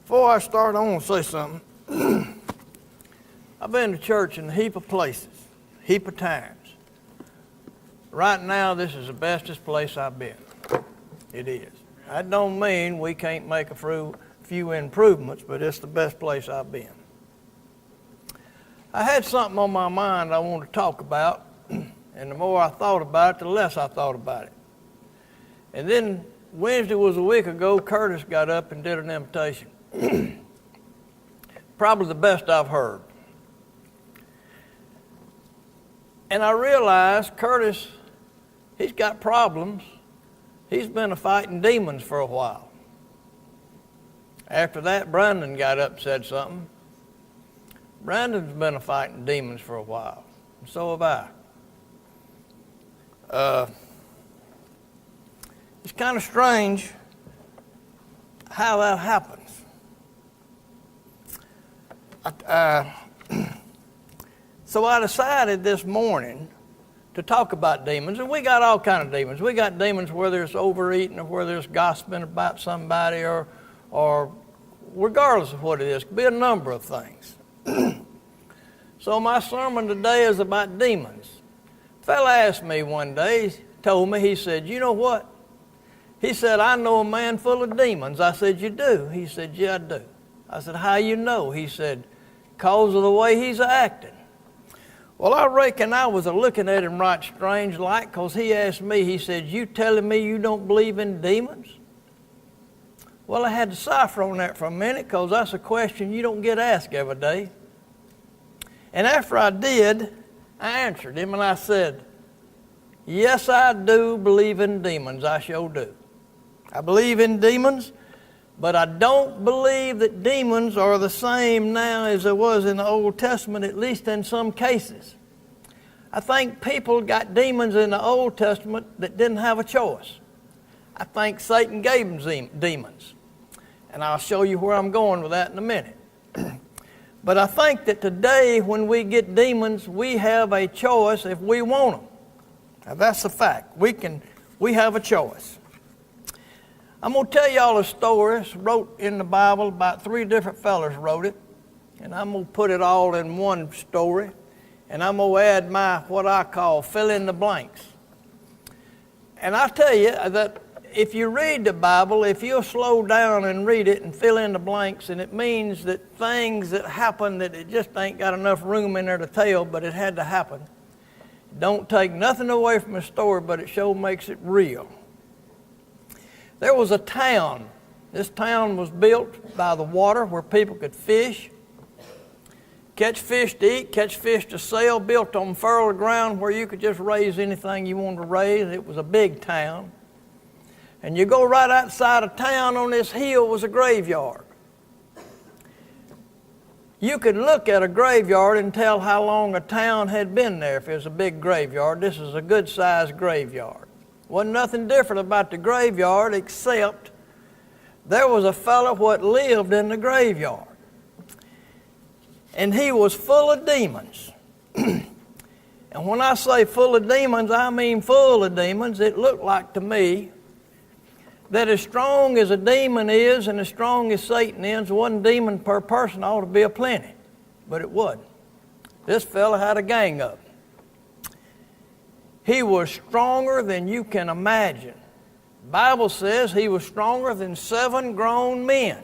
Before I start, I want to say something. I've been to church in a heap of places, heap of times. Right now, this is the bestest place I've been. It is. That don't mean we can't make a few improvements, but it's the best place I've been. I had something on my mind I wanted to talk about, and the more I thought about it, the less I thought about it. And then Wednesday was a week ago, Curtis got up and did an invitation. Probably the best I've heard. And I realized Curtis, he's got problems. He's been fighting demons for a while. After that, Brandon got up and said something. Brandon's been fighting demons for a while, and so have I. It's kind of strange how that happens. So I decided this morning to talk about demons, and we got all kind of demons. We got demons where there's overeating or where there's gossiping about somebody or regardless of what it is. It could be a number of things. So my sermon today is about demons. A fella asked me one day, told me, he said, you know what? He said, I know a man full of demons. I said, you do? He said, yeah, I do. I said, how you know? He said, because of the way he's acting. Well, I reckon I was looking at him right strange like, because he asked me, he said, you telling me you don't believe in demons? Well, I had to cipher on that for a minute, because that's a question you don't get asked every day. And after I did, I answered him, and I said, yes, I do believe in demons. I sure do. I believe in demons, but I don't believe that demons are the same now as there was in the Old Testament, at least in some cases. I think people got demons in the Old Testament that didn't have a choice. I think Satan gave them demons. And I'll show you where I'm going with that in a minute. But I think that today when we get demons, we have a choice if we want them. Now that's a fact. We have a choice. I'm going to tell y'all a story. It's wrote in the Bible. About 3 different fellas wrote it. And I'm going to put it all in one story. And I'm going to add my, what I call, fill in the blanks. And I tell you that if you read the Bible, if you'll slow down and read it and fill in the blanks, and it means that things that happen that it just ain't got enough room in there to tell, but it had to happen. Don't take nothing away from the story, but it sure makes it real. There was a town. This town was built by the water where people could fish, catch fish to eat, catch fish to sell, built on fertile ground where you could just raise anything you wanted to raise. It was a big town. And you go right outside of town, on this hill was a graveyard. You could look at a graveyard and tell how long a town had been there if it was a big graveyard. This is a good-sized graveyard. Wasn't nothing different about the graveyard except there was a fellow what lived in the graveyard. And he was full of demons. And when I say full of demons, I mean full of demons. It looked like to me that as strong as a demon is and as strong as Satan is, one demon per person ought to be a plenty. But it wasn't. This fellow had a gang of them. He was stronger than you can imagine. The Bible says he was stronger than 7 grown men.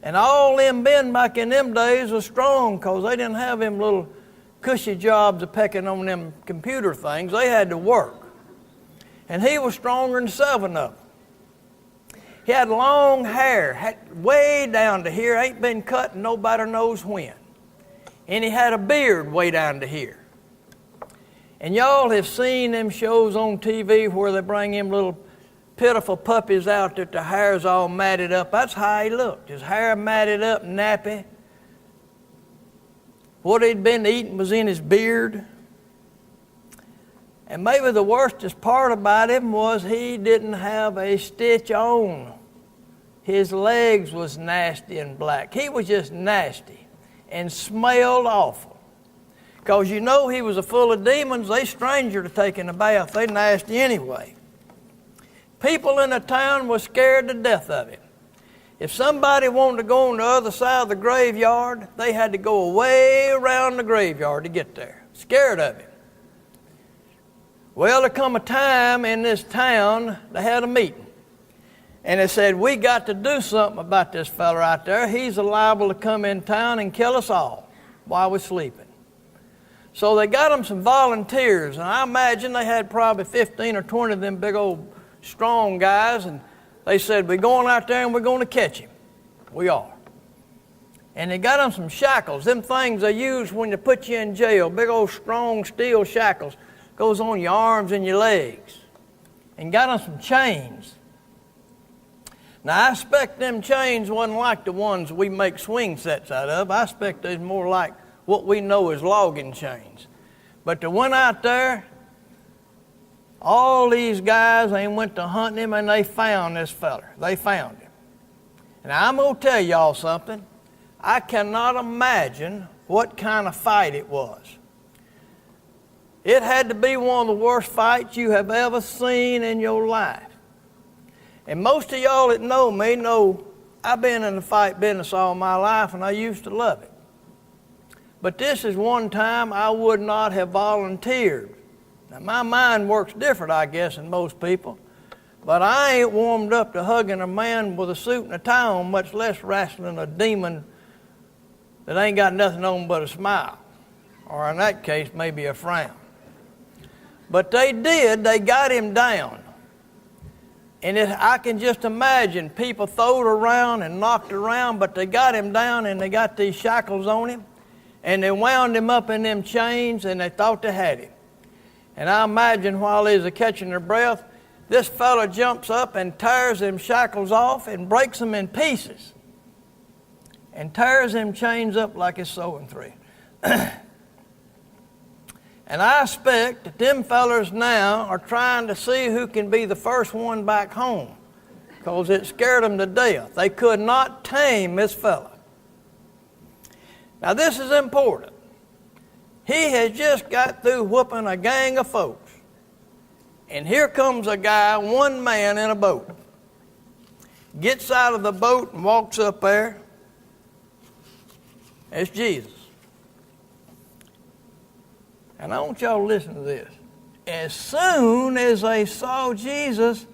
And all them men back in them days was strong because they didn't have them little cushy jobs of pecking on them computer things. They had to work. And he was stronger than 7 of them. He had long hair, way down to here, ain't been cut and nobody knows when. And he had a beard way down to here. And y'all have seen them shows on TV where they bring them little pitiful puppies out that their hair's all matted up. That's how he looked. His hair matted up, nappy. What he'd been eating was in his beard. And maybe the worstest part about him was he didn't have a stitch on. His legs was nasty and black. He was just nasty and smelled awful. Because you know he was full of demons. They stranger to taking a bath. They nasty anyway. People in the town were scared to death of him. If somebody wanted to go on the other side of the graveyard, they had to go way around the graveyard to get there, scared of him. Well, there come a time in this town, they had a meeting. And they said, we got to do something about this fella right there. He's liable to come in town and kill us all while we're sleeping. So they got them some volunteers, and I imagine they had probably 15 or 20 of them big old strong guys, and they said, we're going out there and we're going to catch him. We are. And they got them some shackles, them things they use when they put you in jail, big old strong steel shackles, goes on your arms and your legs. And got them some chains. Now, I expect them chains wasn't like the ones we make swing sets out of. I expect they's more like what we know as logging chains. But they went out there, all these guys, they went to hunting him, and they found this feller. They found him. And I'm going to tell y'all something. I cannot imagine what kind of fight it was. It had to be one of the worst fights you have ever seen in your life. And most of y'all that know me know I've been in the fight business all my life, and I used to love it. But this is one time I would not have volunteered. Now, my mind works different, I guess, than most people. But I ain't warmed up to hugging a man with a suit and a tie on, much less wrestling a demon that ain't got nothing on but a smile. Or in that case, maybe a frown. But they got him down. And I can just imagine people throwed around and knocked around, but they got him down and they got these shackles on him. And they wound him up in them chains and they thought they had him. And I imagine while they was catching their breath, this fella jumps up and tears them shackles off and breaks them in pieces. And tears them chains up like it's sewing thread. And I expect that them fellers now are trying to see who can be the first one back home, because it scared them to death. They could not tame this fella. Now this is important. He has just got through whooping a gang of folks. And here comes a guy, one man in a boat. Gets out of the boat and walks up there. It's Jesus. And I want y'all to listen to this. As soon as they saw Jesus,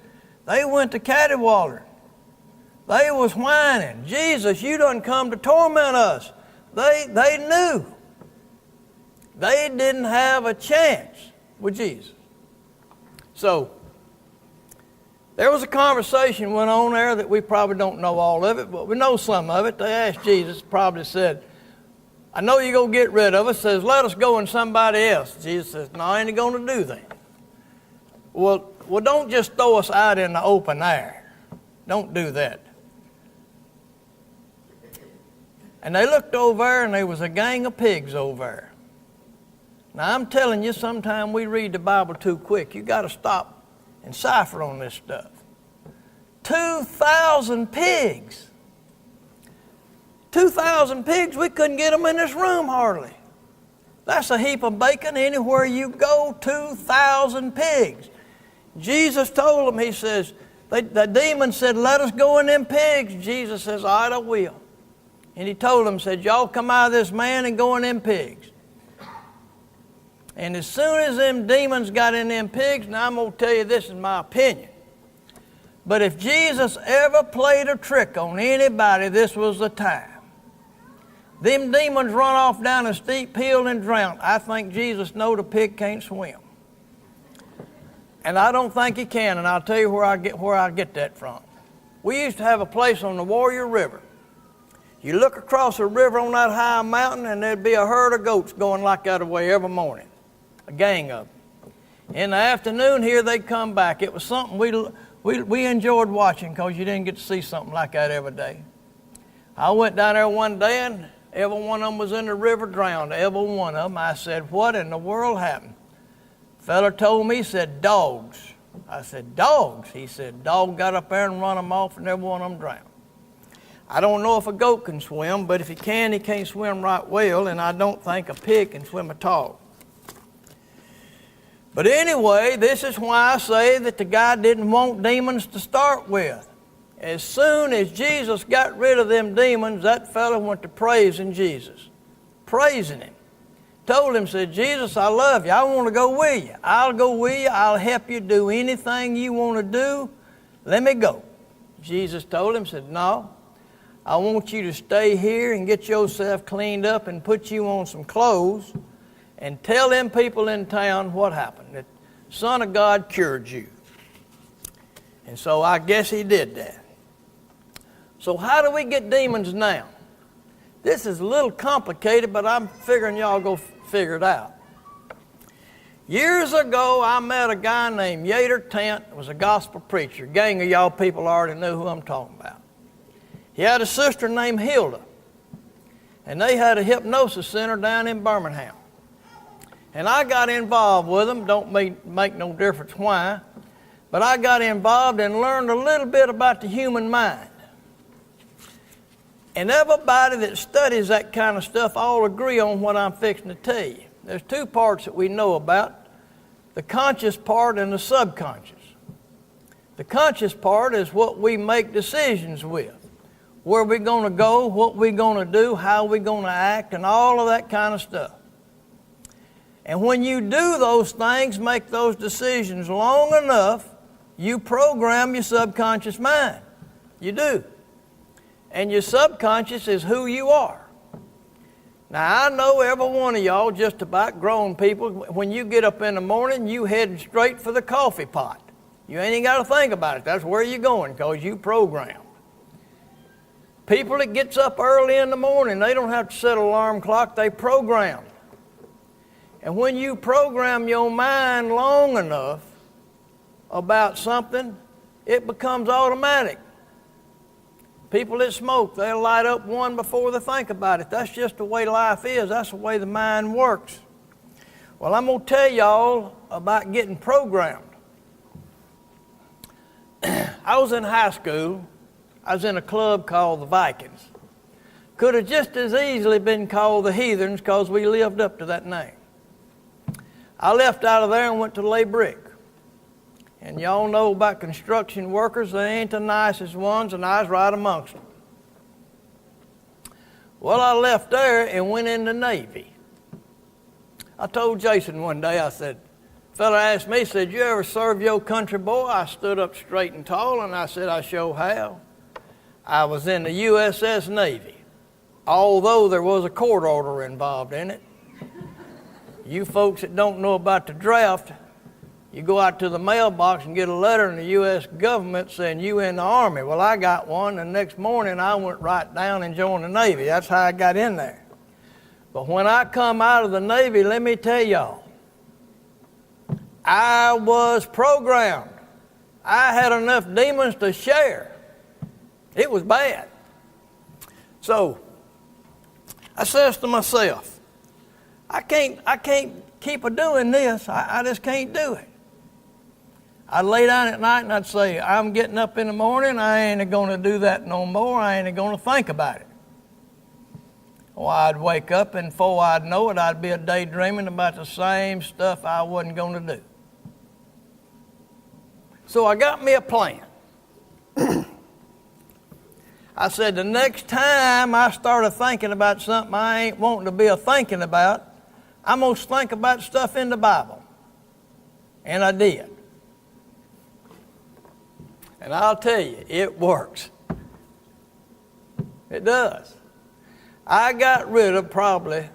they went to cattywater. They was whining, Jesus, you done come to torment us. They knew. They didn't have a chance with Jesus. So, there was a conversation went on there that we probably don't know all of it, but we know some of it. They asked Jesus, probably said, I know you're going to get rid of us. Says, let us go and somebody else. Jesus says, no, I ain't going to do that. Well, don't just throw us out in the open air. Don't do that. And they looked over there, and there was a gang of pigs over there. Now, I'm telling you, sometimes we read the Bible too quick. You got to stop and cipher on this stuff. 2,000 pigs. 2,000 pigs, we couldn't get them in this room hardly. That's a heap of bacon anywhere you go, 2,000 pigs. Jesus told them, he says, the demon said, let us go in them pigs. Jesus says, all right, I will. And he told them, said, y'all come out of this man and go in them pigs. And as soon as them demons got in them pigs, now I'm going to tell you this is my opinion. But if Jesus ever played a trick on anybody, this was the time. Them demons run off down a steep hill and drown. I think Jesus knows the pig can't swim. And I don't think he can, and I'll tell you where I get that from. We used to have a place on the Warrior River. You look across the river on that high mountain, and there'd be a herd of goats going like that away every morning. A gang of them. In the afternoon here, they'd come back. It was something we enjoyed watching, because you didn't get to see something like that every day. I went down there one day, and every one of them was in the river drowned. Every one of them. I said, what in the world happened? The fella told me, he said, dogs. I said, dogs? He said, dog got up there and run them off, and every one of them drowned. I don't know if a goat can swim, but if he can, he can't swim right well, and I don't think a pig can swim at all. But anyway, this is why I say that the guy didn't want demons to start with. As soon as Jesus got rid of them demons, that fellow went to praising Jesus. Praising him. Told him, said, Jesus, I love you. I want to go with you. I'll go with you. I'll help you do anything you want to do. Let me go. Jesus told him, said, no, I want you to stay here and get yourself cleaned up and put you on some clothes and tell them people in town what happened, that the Son of God cured you. And so I guess he did that. So how do we get demons now? This is a little complicated, but I'm figuring y'all go figure it out. Years ago, I met a guy named Yater Tent. He was a gospel preacher. A gang of y'all people already know who I'm talking about. He had a sister named Hilda, and they had a hypnosis center down in Birmingham. And I got involved with them. Don't make no difference why, but I got involved and learned a little bit about the human mind. And everybody that studies that kind of stuff all agree on what I'm fixing to tell you. There's two parts that we know about, the conscious part and the subconscious. The conscious part is what we make decisions with. Where we're going to go, what we're going to do, how we're going to act, and all of that kind of stuff. And when you do those things, make those decisions long enough, you program your subconscious mind. You do. And your subconscious is who you are. Now, I know every one of y'all, just about grown people, when you get up in the morning, you heading straight for the coffee pot. You ain't even got to think about it. That's where you're going, because you programmed. People that gets up early in the morning, they don't have to set an alarm clock, they program. And when you program your mind long enough about something, it becomes automatic. People that smoke, they'll light up one before they think about it. That's just the way life is. That's the way the mind works. Well, I'm going to tell y'all about getting programmed. I was in high school. I was in a club called the Vikings. Could have just as easily been called the Heathens because we lived up to that name. I left out of there and went to lay brick. And y'all know about construction workers, they ain't the nicest ones, and I was right amongst them. Well, I left there and went in the Navy. I told Jason one day, I said, a fella asked me, said, you ever serve your country, boy? I stood up straight and tall, and I said, I sure have. I was in the USS Navy, although there was a court order involved in it. You folks that don't know about the draft, you go out to the mailbox and get a letter in the U.S. government saying you in the Army. Well, I got one, and the next morning I went right down and joined the Navy. That's how I got in there. But when I come out of the Navy, let me tell y'all, I was programmed. I had enough demons to share. It was bad. So I says to myself, I can't keep doing this. I just can't do it. I'd lay down at night and I'd say, I'm getting up in the morning, I ain't going to do that no more, I ain't going to think about it. Well, I'd wake up and before I'd know it, I'd be a daydreaming about the same stuff I wasn't going to do. So I got me a plan. I said, the next time I started thinking about something I ain't wanting to be a thinking about, I'm going to think about stuff in the Bible. And I did. And I'll tell you, it works. It does. I got rid of probably,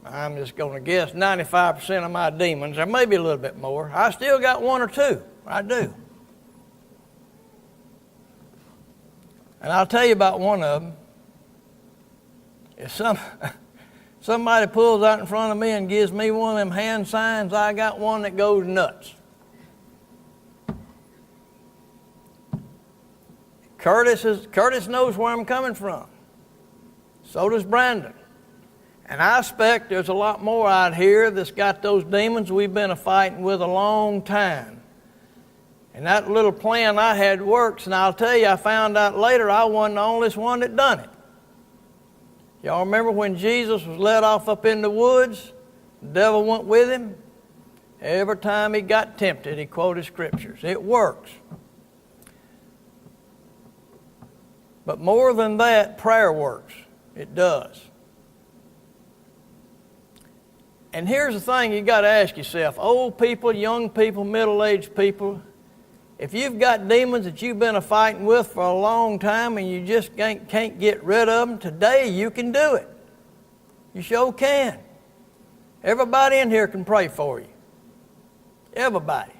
I'm just going to guess, 95% of my demons, or maybe a little bit more. I still got one or two. I do. And I'll tell you about one of them. If somebody pulls out in front of me and gives me one of them hand signs, I got one that goes nuts. Curtis knows where I'm coming from. So does Brandon. And I expect there's a lot more out here that's got those demons we've been fighting with a long time. And that little plan I had works, and I'll tell you, I found out later I wasn't the only one that done it. Y'all remember when Jesus was led off up in the woods? The devil went with him. Every time he got tempted, he quoted scriptures. It works. But more than that, prayer works. It does. And here's the thing you got to ask yourself, old people, young people, middle-aged people, if you've got demons that you've been fighting with for a long time and you just can't get rid of them, today you can do it. You sure can. Everybody in here can pray for you. Everybody.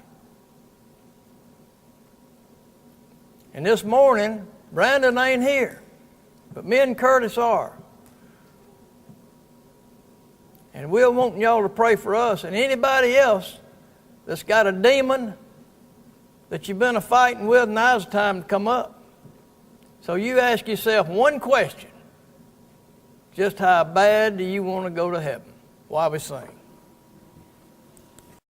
And this morning, Brandon ain't here, but me and Curtis are. And we're wanting y'all to pray for us and anybody else that's got a demon that you've been fighting with, now's the time to come up. So you ask yourself one question. Just how bad do you want to go to heaven? While we sing.